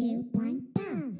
2, 1, go!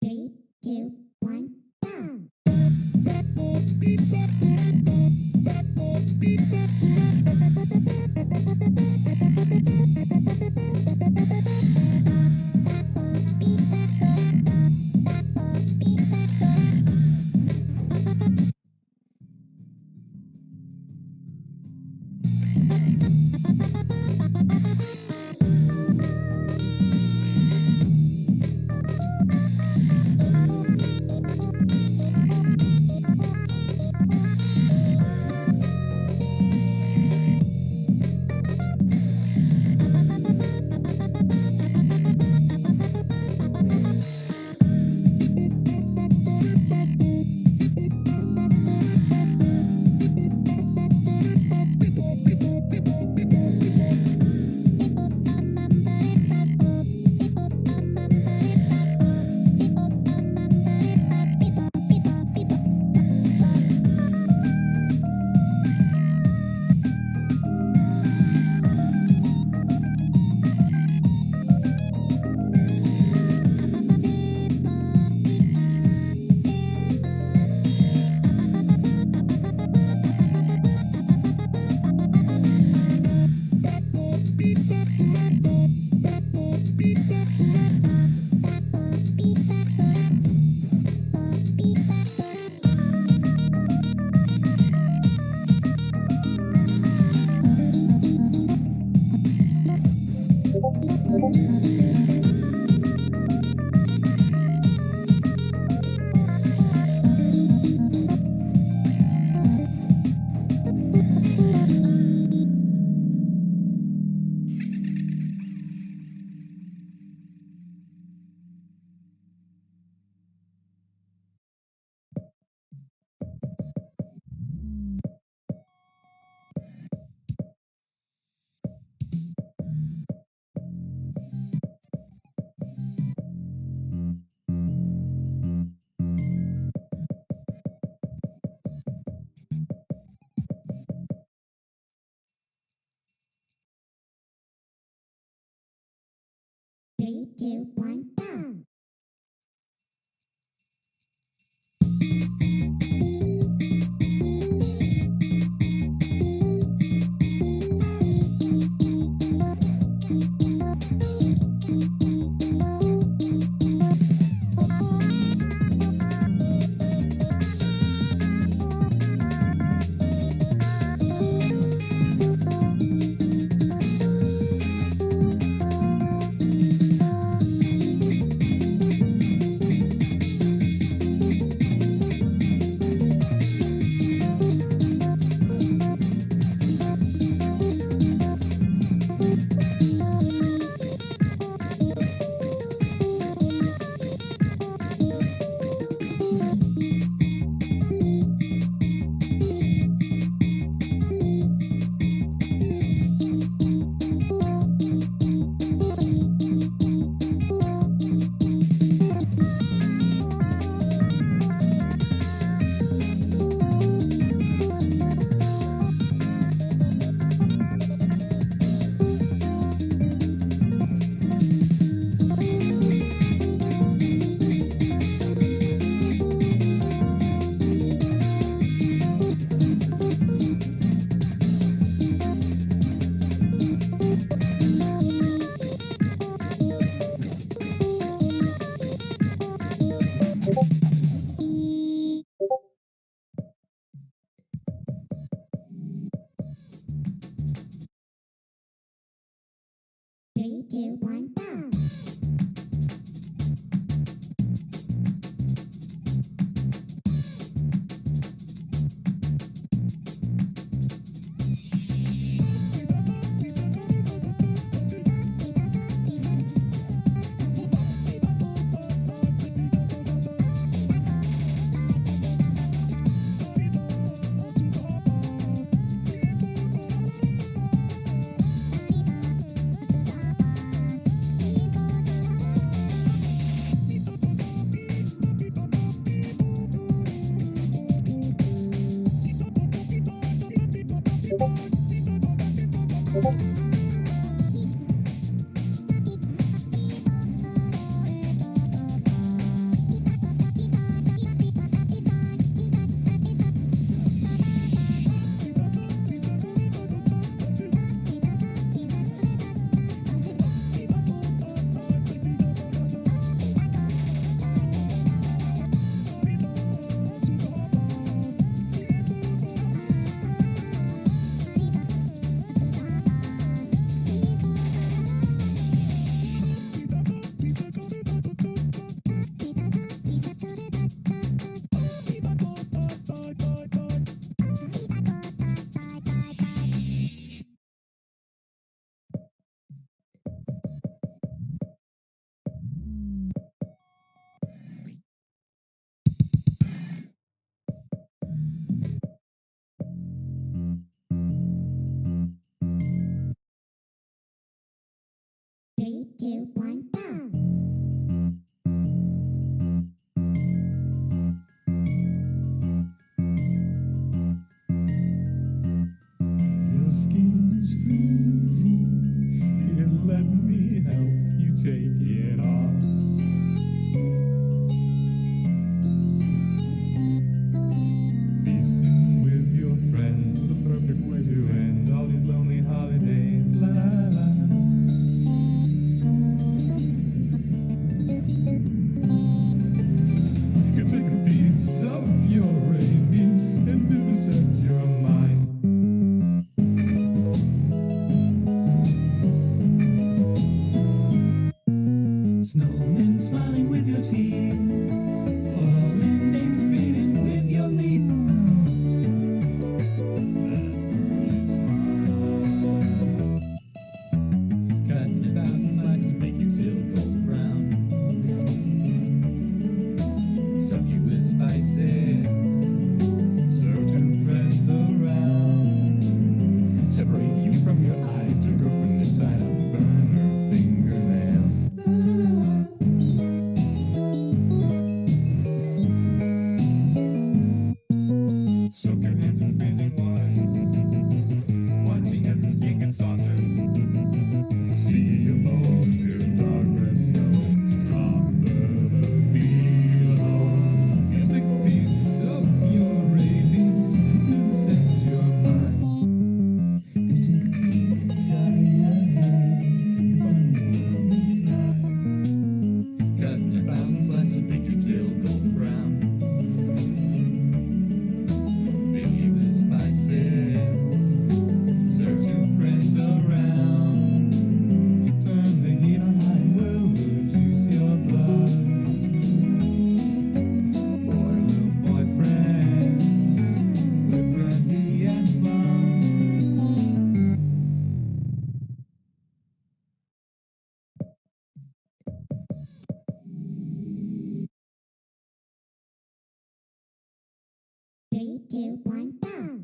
Three, two, one, go! Three, two, one, go! 2, 1, go! 3, 2, 1, go! Your skin is freezing, and let me help you take it off. Feasting with your friends, the perfect way to end all these lonely holidays. La la la. You can take a piece of your rabies and vivisect your mind. Snowmen smiling with your teeth, falling eggs grated with your meat. That early smile, cutting a thousand slices, make you till golden brown. Suck you with spices, serve two friends around. Separate you from your eyes, to girlfriend and tied up, burn her fingernails. Soak your hands in freezing water, watching as the skin gets softened. See a boat in progress, snow, drop further below. You take a piece of your rabies, loosen your mind, and take a peek inside your head, and find a world inside. Cutting a thousand slices, make your tail golden brown. Fill you with spices, serve two friends around. Turn the heat on high, we'll reduce your blood. Boy, little boyfriend, with brandy and fun. 3, 2, 1, go!